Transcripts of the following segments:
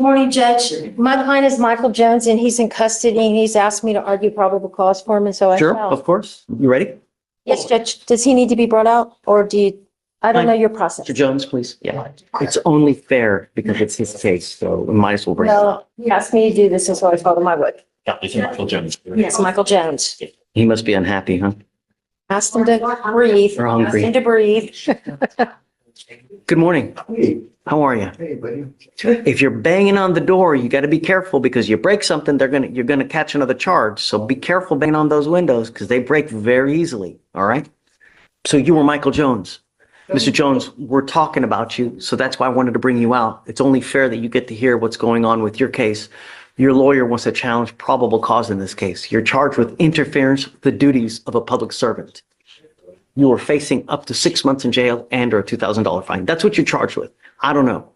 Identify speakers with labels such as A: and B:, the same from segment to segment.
A: Good morning, Judge. My client is Michael Jones, and he's in custody, and he's asked me to argue probable cause for him, and so I
B: Sure,
A: shall.
B: of course. You ready?
A: Yes, Judge. Does he need to be brought out, or do you, I don't know your process.
B: Mr. Jones, please. Yeah. It's only fair because it's his case, so we might as well bring it up.
A: No, he asked me to do this, and so I told him I would.
C: Yeah, it's Michael Jones.
A: Yes, Michael Jones.
B: He must be unhappy, huh?
A: Asked him to breathe.
B: Or hungry.
A: Asked him to breathe.
B: Good morning.
D: Hey,
B: How are you?
D: hey, buddy.
B: If you're banging on the door, you got to be careful because you break something, you're gonna catch another charge. So be careful banging on those windows because they break very easily. All right. So you were Michael Jones. Mr. Jones, we're talking about you, so that's why I wanted to bring you out. It's only fair that you get to hear what's going on with your case. Your lawyer wants to challenge probable cause in this case. You're charged with interference with the duties of a public servant. You are facing up to 6 months in jail and or a $2,000 fine. That's what you're charged with. I don't know.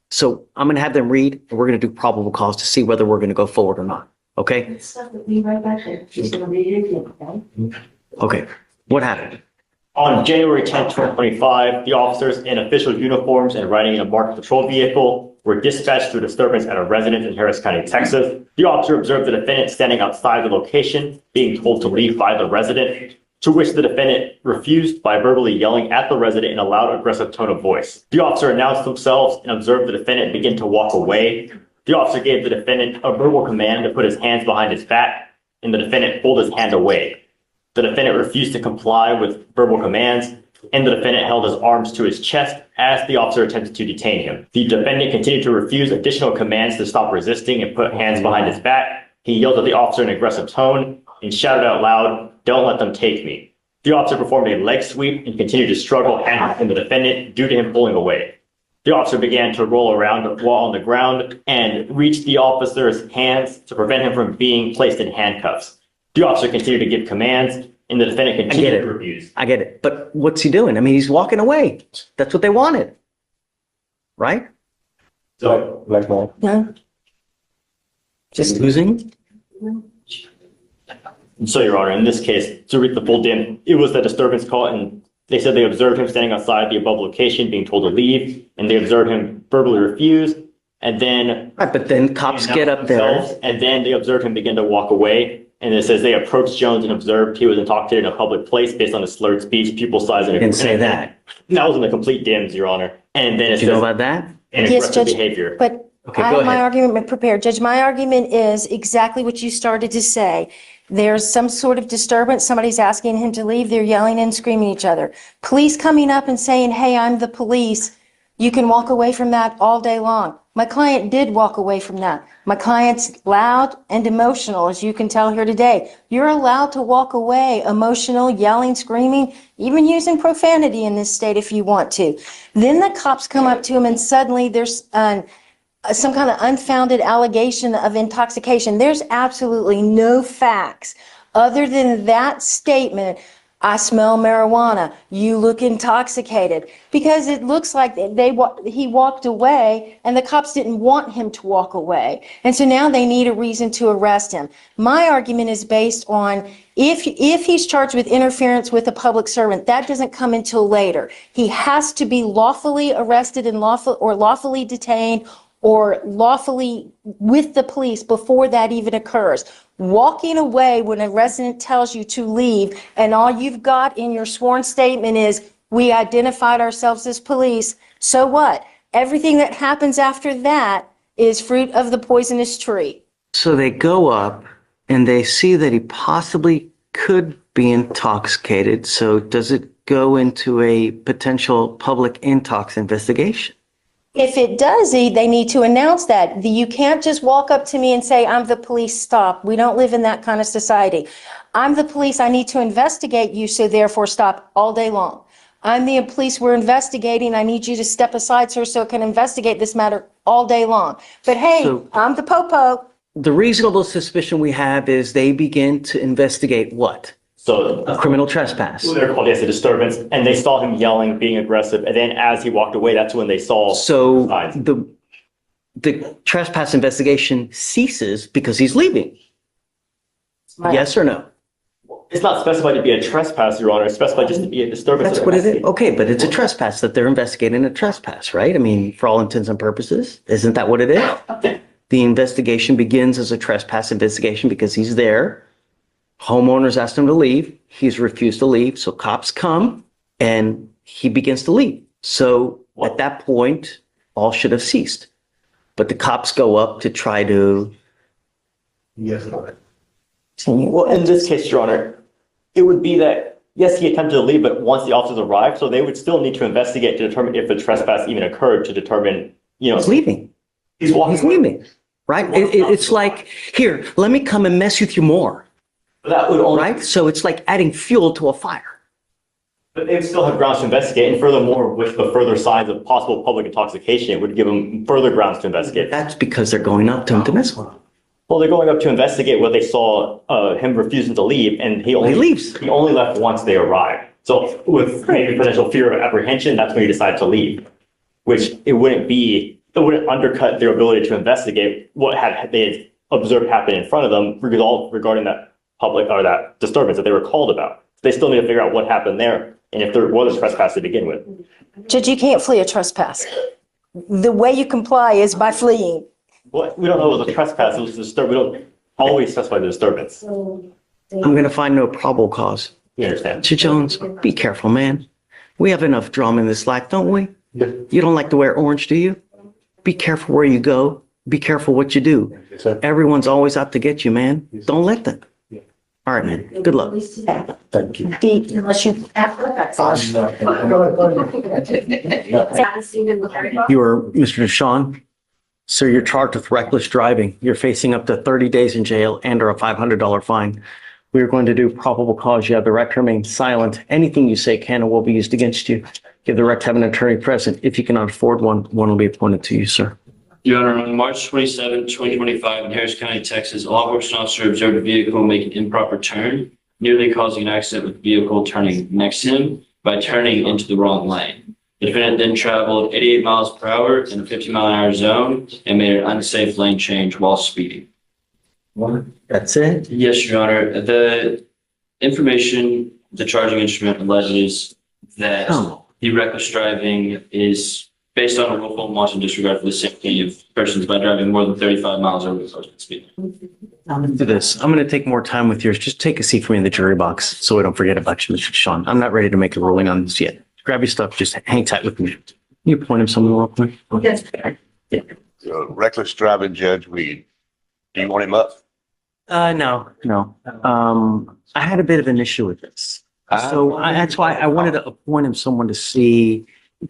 B: So I'm going to have them read, and we're going to do probable cause to see whether we're going to go forward or not. Okay?
A: Stuff that we right back there. She's gonna read it again, okay?
B: Okay. What happened?
C: On January 10th, 2025, the officers in official uniforms and riding in a marked patrol vehicle were dispatched to a disturbance at a residence in Harris County, Texas. The officer observed the defendant standing outside the location, being told to leave by the resident, to which the defendant refused by verbally yelling at the resident in a loud, aggressive tone of voice. The officer announced themselves and observed the defendant begin to walk away. The officer gave the defendant a verbal command to put his hands behind his back, and the defendant pulled his hand away. The defendant refused to comply with verbal commands, and the defendant held his arms to his chest as the officer attempted to detain him. The defendant continued to refuse additional commands to stop resisting and put hands behind his back. He yelled at the officer in an aggressive tone and shouted out loud, "Don't let them take me." The officer performed a leg sweep and continued to struggle handcuffing the defendant due to him pulling away. The officer began to roll around while on the ground and reached the officer's hands to prevent him from being placed in handcuffs. The officer continued to give commands, and the defendant continued to refuse.
B: I get it. But what's he doing? I mean, he's walking away. That's what they wanted. Right?
C: So,
A: No?
B: Just losing?
C: Your Honor, in this case, to read the full dim, it was the disturbance call, and they said they observed him standing outside the above location, being told to leave, and they observed him verbally refuse, and then...
B: Right, but then cops get up there.
C: And then they observed him begin to walk away, and it says they approached Jones and observed he was intoxicated in a public place based on his slurred speech, pupil size, and...
B: Didn't say that.
C: That was in the complete dims, Your Honor. And then it
B: Do you know
C: says...
B: about that?
C: And
A: Yes,
C: aggressive
A: Judge,
C: behavior.
A: but
B: Okay,
A: I
B: go
A: have my
B: ahead.
A: argument prepared. Judge, my argument is exactly what you started to say. There's some sort of disturbance. Somebody's asking him to leave. They're yelling and screaming at each other. Police coming up and saying, "Hey, I'm the police." You can walk away from that all day long. My client did walk away from that. My client's loud and emotional, as you can tell here today. You're allowed to walk away emotional, yelling, screaming, even using profanity in this state if you want to. Then the cops come up to him and suddenly there's some kind of unfounded allegation of intoxication. There's absolutely no facts other than that statement. "I smell marijuana. You look intoxicated," because it looks like he walked away and the cops didn't want him to walk away. And so now they need a reason to arrest him. My argument is based on if he's charged with interference with a public servant, that doesn't come until later. He has to be lawfully arrested and lawfully detained or lawfully with the police before that even occurs. Walking away when a resident tells you to leave and all you've got in your sworn statement is, "We identified ourselves as police," so what? Everything that happens after that is fruit of the poisonous tree.
B: So they go up and they see that he possibly could be intoxicated. So does it go into a potential public intox investigation?
A: If it does, they need to announce that. You can't just walk up to me and say, "I'm the police, stop." We don't live in that kind of society. "I'm the police, I need to investigate you, so therefore stop," all day long. "I'm the police, we're investigating, I need you to step aside, sir, so I can investigate this matter," all day long. But hey, I'm the popo.
B: The reasonable suspicion we have is they begin to investigate what?
C: So
B: A criminal trespass.
C: they're called, yes, a disturbance, and they saw him yelling, being aggressive, and then as he walked away, that's when they saw
B: So
C: signs.
B: the trespass investigation ceases because he's leaving. Yes or no?
C: It's not specified to be a trespass, Your Honor. It's specified just to be a disturbance.
B: That's what it is. Okay, but it's a trespass that they're investigating a trespass, right? I mean, for all intents and purposes, isn't that what it is? The investigation begins as a trespass investigation because he's there. Homeowners asked him to leave. He's refused to leave. So cops come and he begins to leave. So at that point, all should have ceased. But the cops go up to try to.
D: Yes.
C: Well, in this case, Your Honor, it would be that, yes, he attempted to leave, but once the officers arrived, so they would still need to investigate to determine if the trespass even occurred to determine,
B: He's leaving.
C: He's walking.
B: He's leaving, right? It's like, here, let me come and mess with you more,
C: That would only,
B: right? So it's like adding fuel to a fire.
C: but they would still have grounds to investigate, and furthermore, with the further signs of possible public intoxication, it would give them further grounds to investigate.
B: That's because they're going up to him to mess with him.
C: Well, they're going up to investigate what they saw, him refusing to leave, and he
B: leaves.
C: He only left once they arrived. So with maybe potential fear of apprehension, that's when he decided to leave, which it wouldn't undercut their ability to investigate what they had observed happen in front of them regarding that that disturbance that they were called about. They still need to figure out what happened there and if there was a trespass to begin with.
A: Judge, you can't flee a trespass. The way you comply is by fleeing.
C: Well, we don't know it was a trespass, it was a disturbance. We don't always specify the disturbance.
B: I'm going to find no probable cause.
C: You understand?
B: Mr. Jones, be careful, man. We have enough drama in this life, don't we?
D: Yes.
B: You don't like to wear orange, do you? Be careful where you go. Be careful what you do.
D: Yes, sir.
B: Everyone's always out to get you, man.
D: Yes.
B: Don't let them.
D: Yeah.
B: All right, man. Good luck.
D: Thank you.
A: Unless you.
B: You are Mr. Deshawn. Sir, you're charged with reckless driving. You're facing up to 30 days in jail and or a $500 fine. We are going to do probable cause. You have the right to remain silent. Anything you say can and will be used against you. You have the right to have an attorney present. If you cannot afford one, one will be appointed to you, sir.
E: Your Honor, on March 27, 2025, in Harris County, Texas, a law enforcement officer observed a vehicle make an improper turn, nearly causing an accident with the vehicle turning next to him by turning into the wrong lane. The defendant then traveled 88 miles per hour in a 50-mile-an-hour zone and made an unsafe lane change while speeding.
B: That's it?
E: Yes, Your Honor. The information, the charging instrument alleges that
B: Oh.
E: the reckless driving is based on a willful and wanton disregard for the safety of persons by driving more than 35 miles over the posted speed limit.
B: Do this. I'm going to take more time with yours. Just take a seat for me in the jury box so we don't forget about you, Mr. Deshawn. I'm not ready to make a ruling on this yet. Grab your stuff. Just hang tight with me. Can you point him something real quick?
A: Yes.
F: Reckless driving, Judge Weed. Do you want him up?
B: No. I had a bit of an issue with this. So that's why I wanted to appoint him someone to see.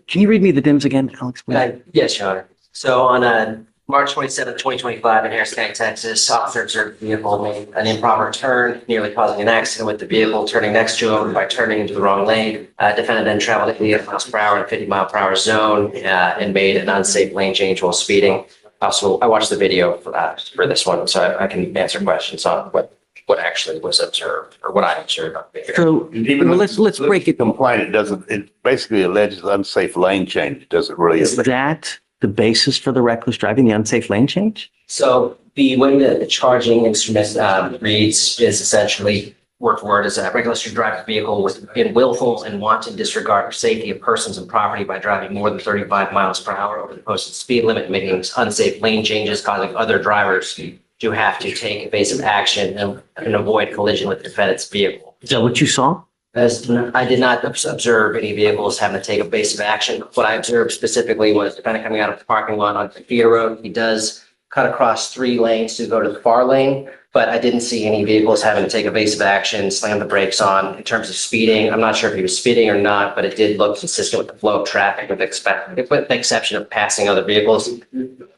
B: Can you read me the DIMS again, Alex? please?
G: Yes, Your Honor. So on March 27, 2025 in Harris County, Texas, officer observed the vehicle made an improper turn, nearly causing an accident with the vehicle turning next to him by turning into the wrong lane. Defendant then traveled at 88 miles per hour in a 50-mile-per-hour zone and made an unsafe lane change while speeding. Also, I watched the video for this one, so I can answer questions on what actually was observed or what I observed on video.
B: So
F: Even
B: let's break it.
F: Complaint, it basically alleges unsafe lane change. It doesn't really.
B: Is that the basis for the reckless driving, the unsafe lane change?
G: So the way the charging instrument reads is essentially word for word is a reckless driving vehicle in willful and wanton disregard for safety of persons and property by driving more than 35 miles per hour over the posted speed limit, making unsafe lane changes, causing other drivers to have to take evasive action and avoid collision with the defendant's vehicle.
B: Is that what you saw?
G: As I did not observe any vehicles having to take evasive action. What I observed specifically was the defendant coming out of the parking lot on Theater Road. He does cut across 3 lanes to go to the far lane, but I didn't see any vehicles having to take evasive action, slam the brakes on. In terms of speeding, I'm not sure if he was speeding or not, but it did look consistent with the flow of traffic with the exception of passing other vehicles.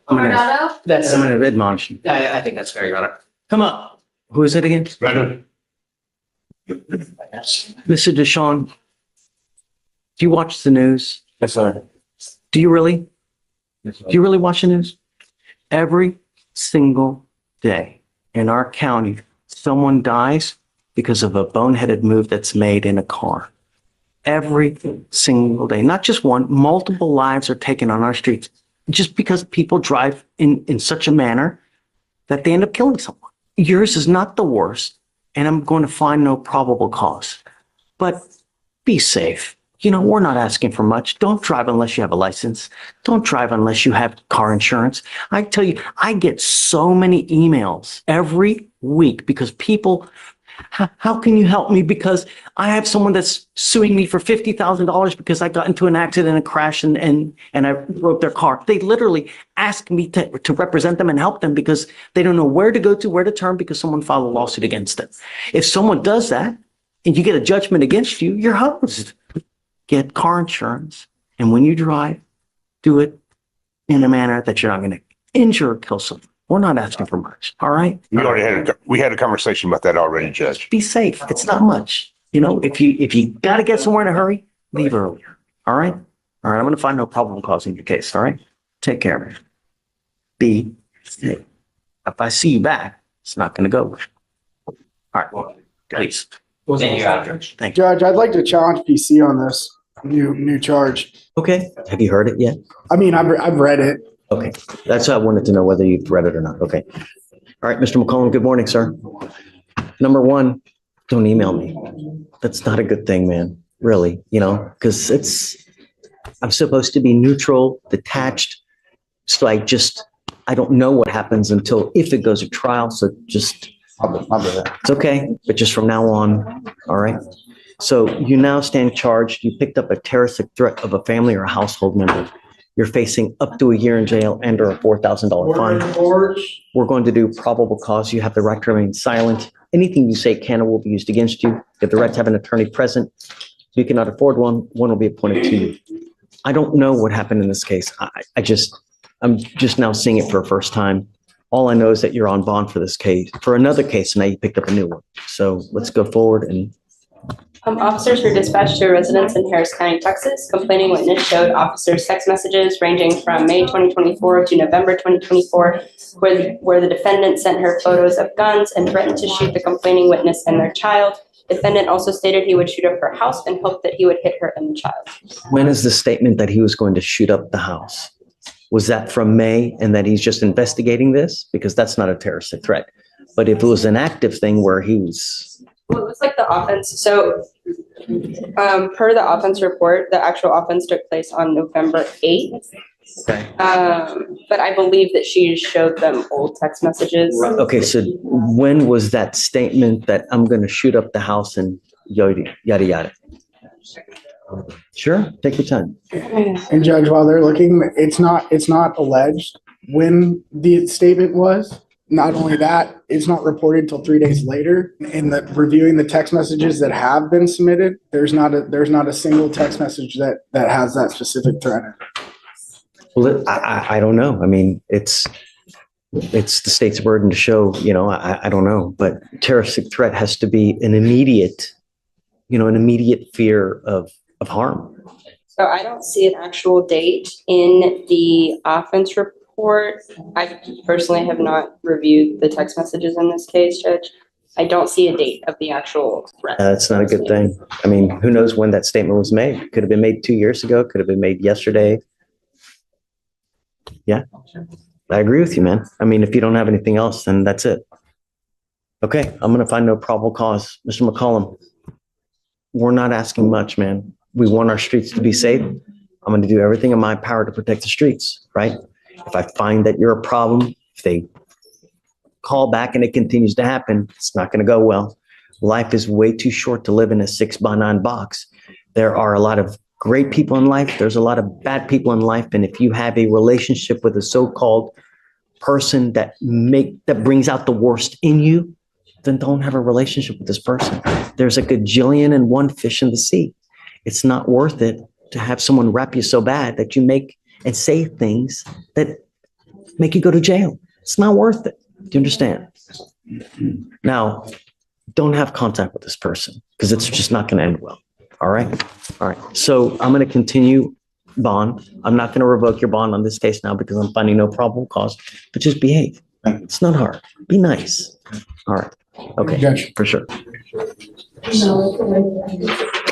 B: I'm going to admonish you.
G: I think that's fair, Your Honor.
B: Come up. Who is it again?
F: Brandon?
B: Mr. Deshawn, do you watch the news?
D: Yes, sir.
B: Do you really?
D: Yes, sir.
B: Do you really watch the news? Every single day in our county, someone dies because of a boneheaded move that's made in a car. Every single day, not just one, multiple lives are taken on our streets just because people drive in such a manner that they end up killing someone. Yours is not the worst, and I'm going to find no probable cause. But be safe. we're not asking for much. Don't drive unless you have a license. Don't drive unless you have car insurance. I tell you, I get so many emails every week because people, how can you help me? Because I have someone that's suing me for $50,000 because I got into an accident and crashed and I broke their car. They literally ask me to represent them and help them because they don't know where to go to, where to turn because someone filed a lawsuit against them. If someone does that and you get a judgment against you, you're hosed. Get car insurance. And when you drive, do it in a manner that you're not going to injure or kill someone. We're not asking for much. All right.
F: We had a conversation about that already, Judge.
B: Be safe. It's not much. If you got to get somewhere in a hurry, leave earlier. All right. All right. I'm going to find no problem causing your case. All right. Take care. Be safe. If I see you back, it's not going to go. All right. Please.
G: Thank you, Roger.
B: Thank you.
H: Judge, I'd like to challenge PC on this new charge.
B: Okay. Have you heard it yet?
H: I mean, I've read it.
B: Okay. That's why I wanted to know whether you've read it or not. Okay. All right, Mr. McCollum, good morning, sir. Number one, don't email me. That's not a good thing, man. Really, because I'm supposed to be neutral, detached. So I don't know what happens if it goes to trial. So just, it's okay. But just from now on, all right. So you now stand charged. You picked up a terroristic threat of a family or a household member. You're facing up to a year in jail and or a $4,000 fine. We're going to do probable cause. You have the right to remain silent. Anything you say can or will be used against you. You have the right to have an attorney present. If you cannot afford one will be appointed to you. I don't know what happened in this case. I'm just now seeing it for the first time. All I know is that you're on bond for this case, for another case, and now you picked up a new one. So let's go forward and
I: officers were dispatched to a residence in Harris County, Texas. Complaining witness showed officers text messages ranging from May 2024 to November 2024, where the defendant sent her photos of guns and threatened to shoot the complaining witness and their child. Defendant also stated he would shoot up her house and hoped that he would hit her and the child.
B: When is the statement that he was going to shoot up the house? Was that from May and that he's just investigating this? Because that's not a terroristic threat. But if it was an active thing where he was...
I: Well, it looks like the offense. So per the offense report, the actual offense took place on November 8th.
B: Okay.
I: But I believe that she showed them old text messages.
B: Okay, so when was that statement that I'm going to shoot up the house and yada, yada? Sure, take your time.
H: And Judge, while they're looking, it's not alleged when the statement was. Not only that, it's not reported until 3 days later. In the reviewing the text messages that have been submitted, there's not a single text message that has that specific threat in it.
B: Well, I don't know. I mean, it's the state's burden to show, I don't know, but terroristic threat has to be an immediate fear of harm.
I: So I don't see an actual date in the offense report. I personally have not reviewed the text messages in this case, Judge. I don't see a date of the actual threat.
B: That's not a good thing. I mean, who knows when that statement was made? Could have been made 2 years ago. Could have been made yesterday. Yeah, I agree with you, man. I mean, if you don't have anything else, then that's it. Okay, I'm going to find no probable cause. Mr. McCollum, we're not asking much, man. We want our streets to be safe. I'm going to do everything in my power to protect the streets, right? If I find that you're a problem, if they call back and it continues to happen, it's not going to go well. Life is way too short to live in a 6x9 box. There are a lot of great people in life. There's a lot of bad people in life. And if you have a relationship with a so-called person that brings out the worst in you, then don't have a relationship with this person. There's a gajillion and one fish in the sea. It's not worth it to have someone rap you so bad that you make and say things that make you go to jail. It's not worth it. Do you understand? Now, don't have contact with this person because it's just not going to end well. All right. All right. So I'm going to continue bond. I'm not going to revoke your bond on this case now because I'm finding no probable cause, but just behave. It's not hard. Be nice. All right. Okay.
H: Judge.
B: For sure.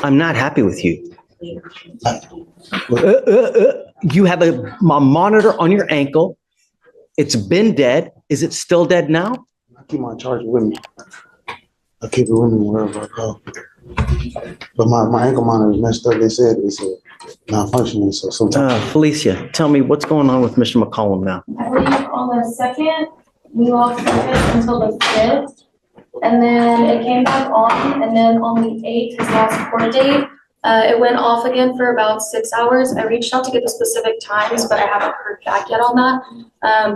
B: I'm not happy with you. You have a monitor on your ankle. It's been dead. Is it still dead now?
D: I keep my charger with me. I keep it with me wherever I go. But my ankle monitor is messed up. They said malfunctioning. So sometimes
B: Felicia, tell me what's going on with Mr. McCollum now?
J: I believe on the second, we lost service until the 5th. And then it came back on, and then on the 8th, his last court date, it went off again for about 6 hours. I reached out to get the specific times, but I haven't heard back yet on that.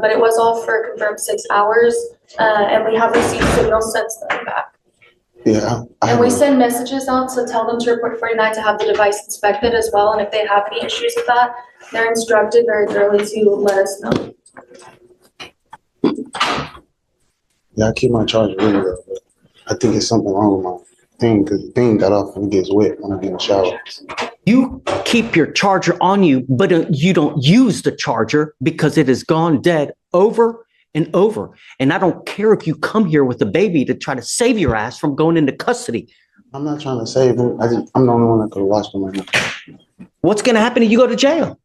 J: But it was off for a confirmed 6 hours, and we have received signals since then back.
D: yeah,
J: And we send messages out to tell them to report 49 to have the device inspected as well. And if they have any issues with that, they're instructed very thoroughly to let us know.
D: I keep my charger really well, but I think it's something wrong with my thing because the thing got off and it gets wet when I get in the shower.
B: You keep your charger on you, but you don't use the charger because it has gone dead over and over. And I don't care if you come here with a baby to try to save your ass from going into custody.
D: I'm not trying to save him. I'm the only one that could watch them right now.
B: What's going to happen if you go to jail?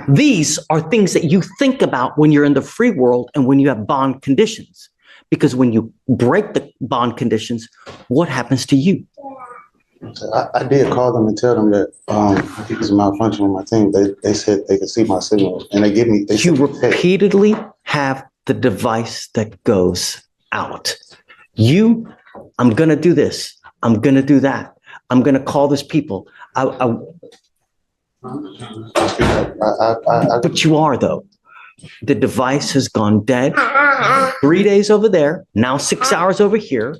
B: These are things that you think about when you're in the free world and when you have bond conditions. Because when you break the bond conditions, what happens to you?
D: So I did call them and tell them that I think it's a malfunction with my thing. They said they could see my signal and they give me.
B: You repeatedly have the device that goes out. I'm going to do this. I'm going to do that. I'm going to call this people. But you are, though. The device has gone dead. 3 days over there, now 6 hours over here.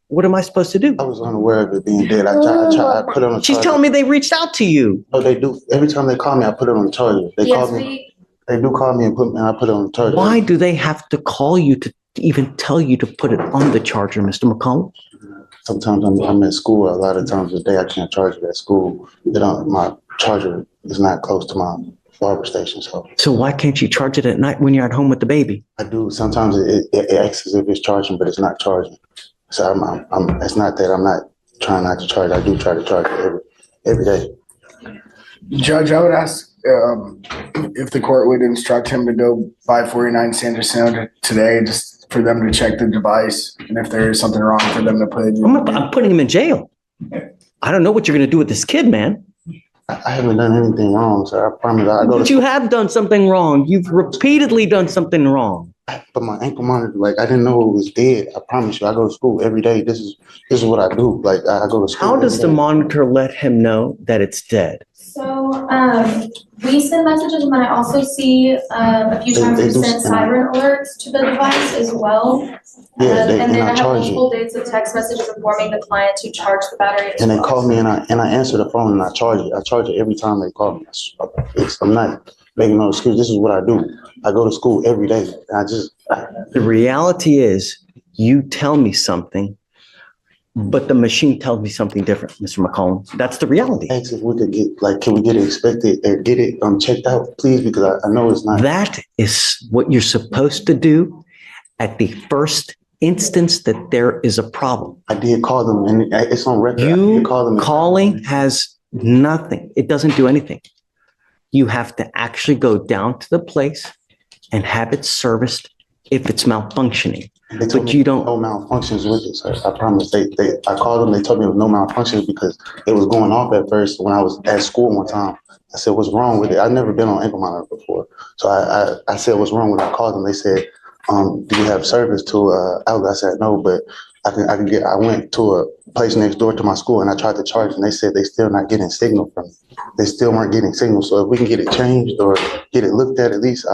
B: What am I supposed to do?
D: I was unaware of it being dead. I put it on the
B: She's
D: charger.
B: telling me they reached out to you.
D: No, they do. Every time they call me, I put it on the charger. They call me. They do call me and I put it on the charger.
B: Why do they have to call you to even tell you to put it on the charger, Mr. McCollum?
D: Sometimes I'm at school. A lot of times a day I can't charge it at school. My charger is not close to my barber station. So
B: why can't you charge it at night when you're at home with the baby?
D: I do. Sometimes it acts as if it's charging, but it's not charging. So it's not that I'm not trying not to charge. I do try to charge it every day.
H: Judge, I would ask if the court would instruct him to go by 49 Sanderson today, just for them to check the device, and if there is something wrong for them to put it in.
B: I'm putting him in jail. I don't know what you're going to do with this kid, man.
D: I haven't done anything wrong, sir. I promise.
B: But you have done something wrong. You've repeatedly done something wrong.
D: But my ankle monitor, I didn't know it was dead. I promise you, I go to school every day. This is what I do. I go to school.
B: How does the monitor let him know that it's dead?
J: So we send messages, and then I also see a few times we send siren alerts to the device as well.
D: Yeah,
J: and then I have
D: charge
J: multiple dates of text messages informing the client to charge the battery.
D: And they call me and I answer the phone and I charge it. I charge it every time they call me. I'm not making no excuse. This is what I do. I go to school every day.
B: The reality is you tell me something, but the machine tells me something different, Mr. McCollum. That's the reality.
D: Ask if we could get, can we get it inspected or get it checked out, please? Because I know it's not.
B: That is what you're supposed to do at the first instance that there is a problem.
D: I did call them and it's on record.
B: You calling has nothing. It doesn't do anything. You have to actually go down to the place and have it serviced if it's malfunctioning. But you don't.
D: No malfunctions with it, sir. I promise. I called them. They told me there was no malfunctions because it was going off at first when I was at school one time. I said, "What's wrong with it?" I've never been on ankle monitor before, so I said, "What's wrong with it?" I called them. They said, "Do you have service to outlet?" I said, "No, but I can get." I went to a place next door to my school and I tried to charge, and they said they still not getting signal from me. They still weren't getting signal. So if we can get it changed or get it looked at least,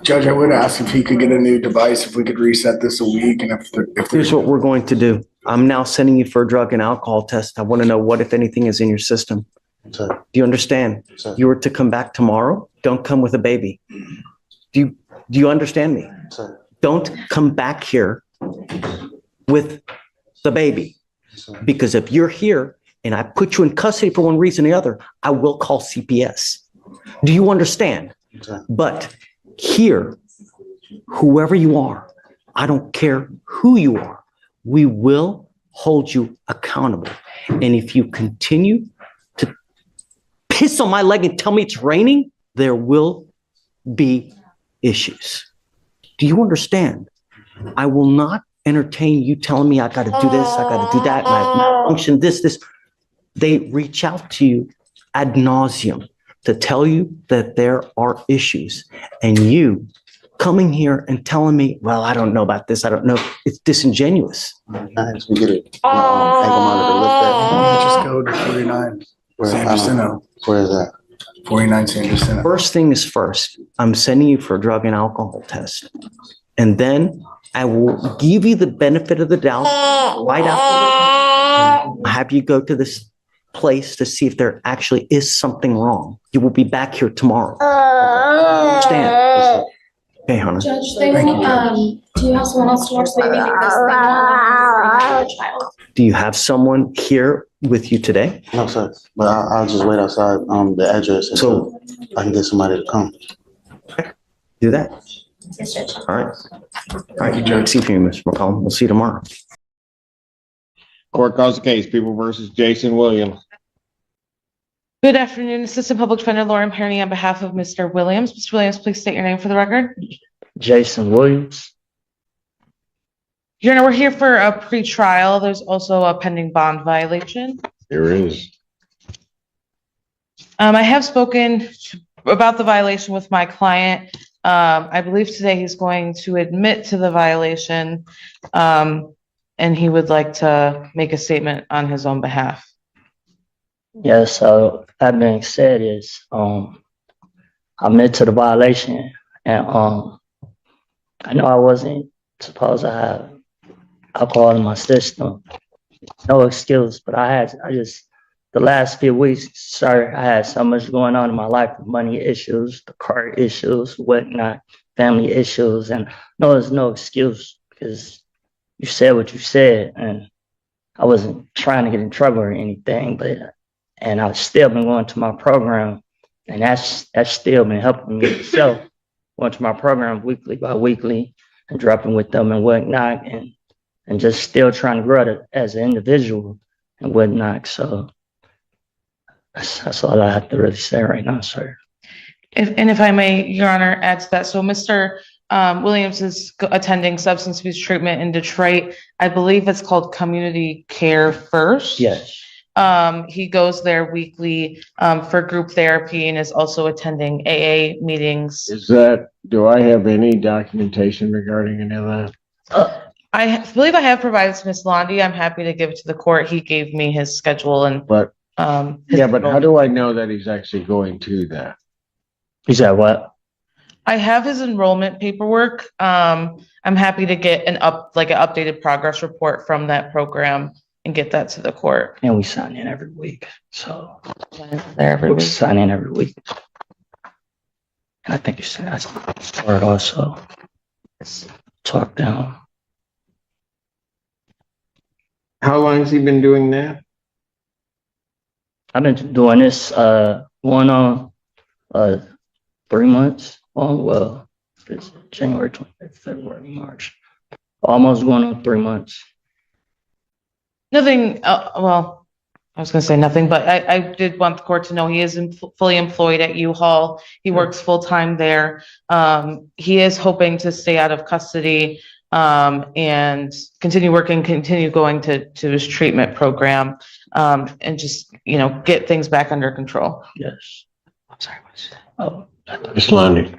H: Judge, I would ask if he could get a new device, if we could reset this a week, and if
B: Here's what we're going to do. I'm now sending you for a drug and alcohol test. I want to know what, if anything, is in your system.
D: Sir.
B: Do you understand?
D: Sir.
B: You were to come back tomorrow. Don't come with a baby. Do you understand me?
D: Sir.
B: Don't come back here with the baby.
D: Sir.
B: Because if you're here and I put you in custody for one reason or the other, I will call CPS. Do you understand?
D: Sir.
B: But here, whoever you are, I don't care who you are, we will hold you accountable. And if you continue to piss on my leg and tell me it's raining, there will be issues. Do you understand? I will not entertain you telling me I got to do this, I got to do that, my malfunction, this. They reach out to you ad nauseum to tell you that there are issues, and you coming here and telling me, well, I don't know about this, I don't know. It's disingenuous.
D: I actually get it. Ankle monitor looked
H: Just go to 49 San Jacinto,
D: Where is that?
H: 49 San Jacinto.
B: First thing is first, I'm sending you for a drug and alcohol test. And then I will give you the benefit of the doubt right after. Have you go to this place to see if there actually is something wrong. You will be back here tomorrow. Understand? Okay, Hannah.
J: Judge, they will, do you have someone else to watch the baby because they don't have a child?
B: Do you have someone here with you today?
D: No, sir. But I'll just wait outside the address until I can get somebody to come.
B: Do that.
J: Yes, Judge.
B: All right. All right, Judge. See you, Mr. McCollum. We'll see you tomorrow.
K: Court calls the case, People versus Jason Williams.
L: Good afternoon, Assistant Public Defender Lauren Perny on behalf of Mr. Williams. Mr. Williams, please state your name for the record.
M: Jason Williams.
L: Your Honor, we're here for a pre-trial. There's also a pending bond violation.
K: There is.
L: I have spoken about the violation with my client. I believe today he's going to admit to the violation, and he would like to make a statement on his own behalf.
M: Yes, so that being said is I admit to the violation, and I know I wasn't supposed to have alcohol in my system. No excuse, but the last few weeks, sir, I had so much going on in my life, money issues, the car issues, whatnot, family issues, and no, there's no excuse because you said what you said, and I wasn't trying to get in trouble or anything, and I've still been going to my program, and that's still been helping me. So going to my program weekly by weekly and dropping with them and whatnot, and just still trying to grow as an individual and whatnot. So that's all I have to really say right now, sir.
L: If I may, Your Honor, add to that. So Mr. Williams is attending substance abuse treatment in Detroit. I believe it's called Community Care First.
M: Yes.
L: He goes there weekly for group therapy and is also attending AA meetings.
K: Do I have any documentation regarding any of that?
L: I believe I have provided to Ms. Londi. I'm happy to give it to the court. He gave me his schedule and
K: But how do I know that he's actually going to that?
M: Is that what?
L: I have his enrollment paperwork. I'm happy to get an updated progress report from that program and get that to the court.
M: And we sign in every week. So
L: We
M: sign in every week. And I think you said that's part also. Talk down.
K: How long has he been doing that?
M: I've been doing this going on 3 months. It's January 20th, February, March. Almost going on 3 months.
L: Nothing, well, I was going to say nothing, but I did want the court to know he is fully employed at U-Haul. He works full-time there. He is hoping to stay out of custody and continue going to his treatment program and just, get things back under control.
M: Yes.
L: I'm sorry, what is that?
M: Oh,
K: Ms. Lundy.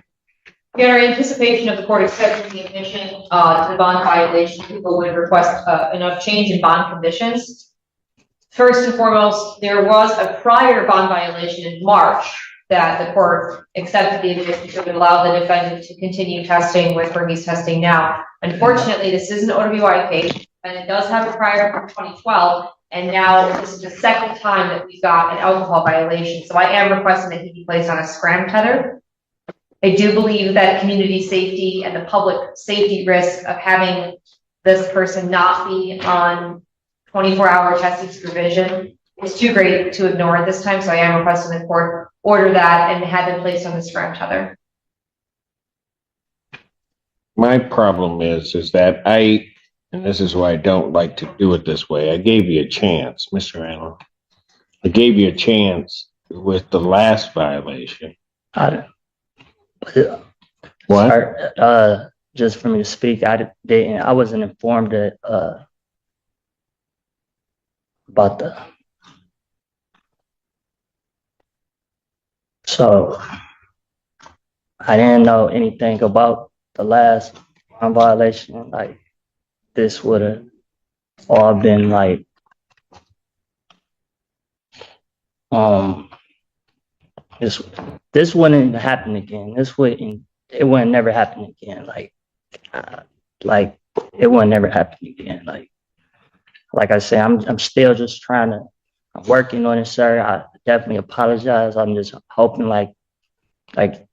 N: In anticipation of the court accepting the admission to the bond violation, people would request enough change in bond conditions. First and foremost, there was a prior bond violation in March that the court accepted the admission to allow the defendant to continue testing with where he's testing now. Unfortunately, this is an OWI case, and it does have a prior from 2012, and now this is the second time that we've got an alcohol violation. So I am requesting that he be placed on a scram tether. I do believe that community safety and the public safety risk of having this person not be on 24-hour testing supervision is too great to ignore at this time. So I am requesting the court order that and have him placed on the scram tether.
K: My problem is that and this is why I don't like to do it this way. I gave you a chance, Mr. Allen. I gave you a chance with the last violation.
M: What?
K: What?
M: just for me to speak. I wasn't informed that, about so I didn't know anything about the last violation. Like, this would have all been like, this wouldn't happen again. It wouldn't never happen again. Like it wouldn't never happen again. Like I say, I'm still just I'm working on it, sir. I definitely apologize. I'm just hoping like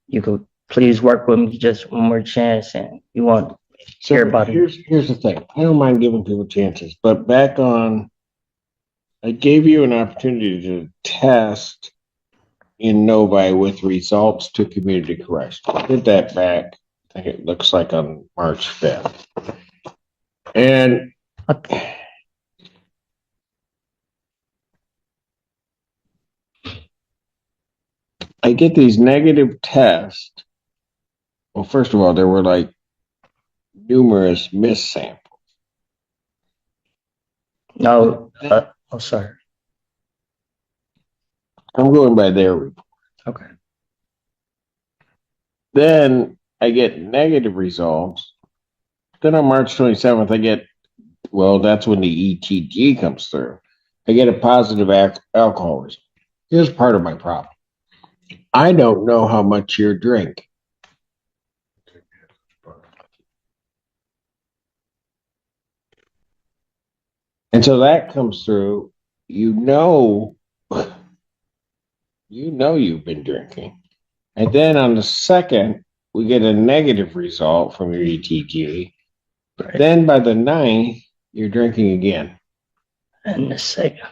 M: you could please work with me just one more chance, and you won't hear about it.
K: Here's the thing. I don't mind giving people chances, but I gave you an opportunity to test in Novi with results to community correction. I did that back, I think it looks like on March 5th. And I get these negative tests. Well, first of all, there were like numerous missamples.
M: No, sorry.
K: I'm going by their report.
M: Okay.
K: Then I get negative results. Then on March 27th, that's when the ETG comes through. I get a positive alcohol result. Here's part of my problem. I don't know how much you're drinking. And so that comes through, you know you've been drinking. And then on the 2nd, we get a negative result from your ETG. Right. Then by the 9th, you're drinking again.
M: And the 2nd.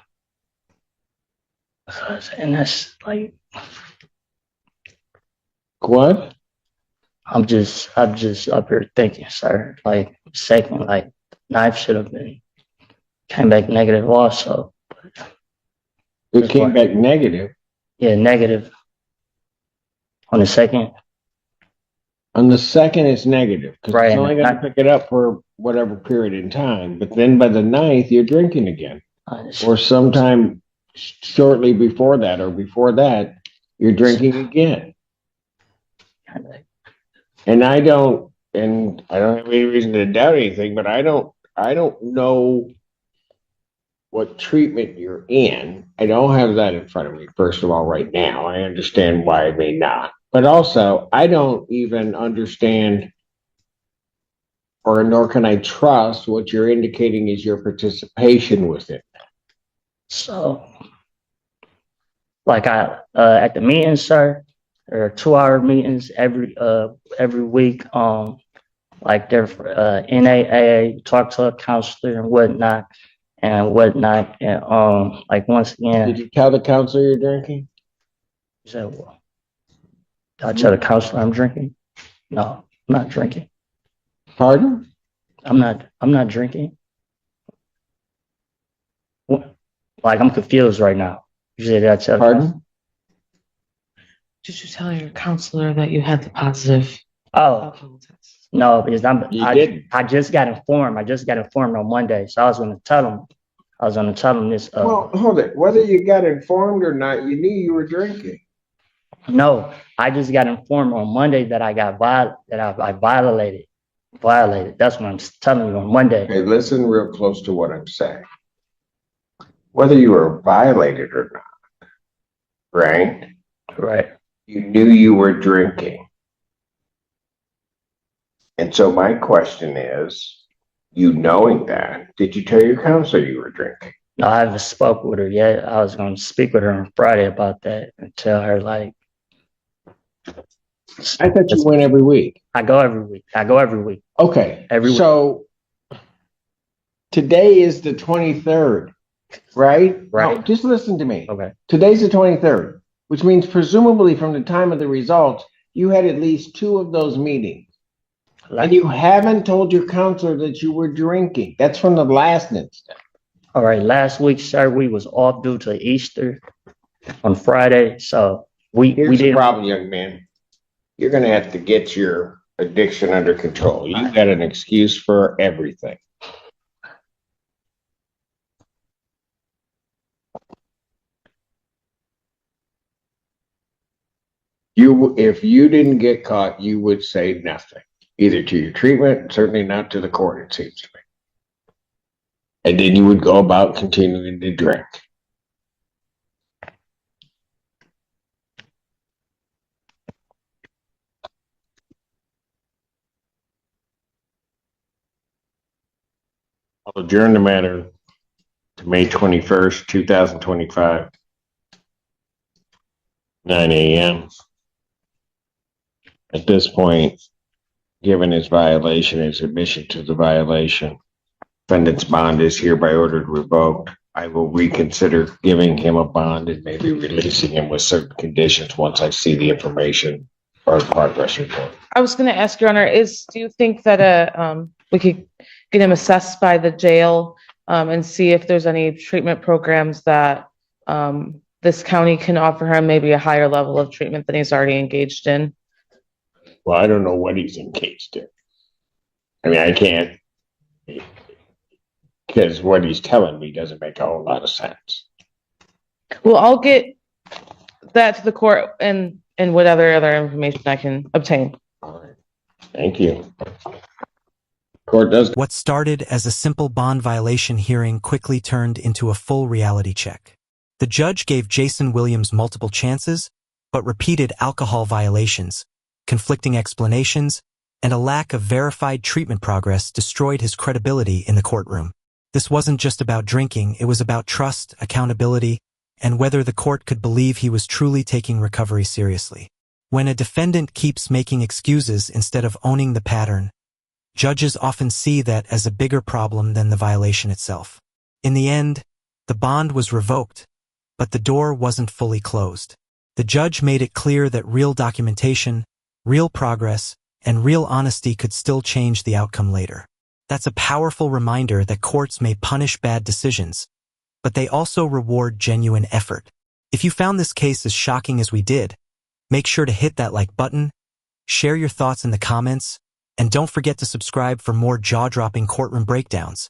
M: And that's like,
K: what?
M: I'm just up here thinking, sir. Like, 2nd, like 9th should have came back negative also.
K: It came back negative?
M: Yeah, negative. On the 2nd?
K: On the 2nd, it's negative. Because
M: right,
K: it's only going to pick it up for whatever period in time. But then by the 9th, you're drinking again. Or sometime shortly before that or before that, you're drinking again. And I don't have any reason to doubt anything, but I don't know what treatment you're in. I don't have that in front of me, first of all, right now. I understand why I may not. But also, I don't even understand nor can I trust what you're indicating is your participation with it.
M: So, like at the meetings, sir, there are 2-hour meetings every week. Like they're NAA, talk to a counselor and whatnot. And like once again.
K: Did you tell the counselor you're drinking?
M: You said, well, did I tell the counselor I'm drinking? No, I'm not drinking.
K: Pardon?
M: I'm not drinking. What? Like, I'm confused right now. You said that.
K: Pardon?
L: Did you tell your counselor that you had the positive alcohol test?
M: No, because
K: didn't.
M: I just got informed. On Monday, so I was going to tell him this.
K: Well, hold it. Whether you got informed or not, you knew you were drinking.
M: No, I just got informed on Monday that I violated. That's what I'm telling you on Monday.
K: Okay, listen real close to what I'm saying. Whether you were violated or not, right?
M: Right.
K: You knew you were drinking. And so my question is, you knowing that, did you tell your counselor you were drinking?
M: No, I haven't spoke with her yet. I was going to speak with her on Friday about that and tell her, like.
K: I thought you went every week.
M: I go every week.
K: Okay.
M: Every week.
K: So today is the 23rd, right?
M: Right.
K: No, just listen to me.
M: Okay.
K: Today's the 23rd, which means presumably from the time of the results, you had at least 2 of those meetings. And you haven't told your counselor that you were drinking. That's from the last instance.
M: All right. Last week, sir, we was off due to Easter on Friday. So we
K: Here's the
M: didn't.
K: problem, young man. You're going to have to get your addiction under control. You got an excuse for everything. If you didn't get caught, you would say nothing, either to your treatment, certainly not to the court, it seems to me. And then you would go about continuing to drink. I'll adjourn the matter to May 21st, 2025, 9 a.m. At this point, given his violation, his admission to the violation, defendant's bond is hereby ordered revoked. I will reconsider giving him a bond and maybe releasing him with certain conditions once I see the information or progress report.
L: I was going to ask, Your Honor, do you think that we could get him assessed by the jail and see if there's any treatment programs that this county can offer him, maybe a higher level of treatment than he's already engaged in?
K: Well, I don't know what he's engaged in. I mean, I can't, because what he's telling me doesn't make a whole lot of sense.
L: Well, I'll get that to the court and whatever other information I can obtain.
K: All right. Thank you. Court does.
O: What started as a simple bond violation hearing quickly turned into a full reality check. The judge gave Jason Williams multiple chances, but repeated alcohol violations, conflicting explanations, and a lack of verified treatment progress destroyed his credibility in the courtroom. This wasn't just about drinking, it was about trust, accountability, and whether the court could believe he was truly taking recovery seriously. When a defendant keeps making excuses instead of owning the pattern, judges often see that as a bigger problem than the violation itself. In the end, the bond was revoked, but the door wasn't fully closed. The judge made it clear that real documentation, real progress, and real honesty could still change the outcome later. That's a powerful reminder that courts may punish bad decisions, but they also reward genuine effort. If you found this case as shocking as we did, make sure to hit that like button, share your thoughts in the comments, and don't forget to subscribe for more jaw-dropping courtroom breakdowns.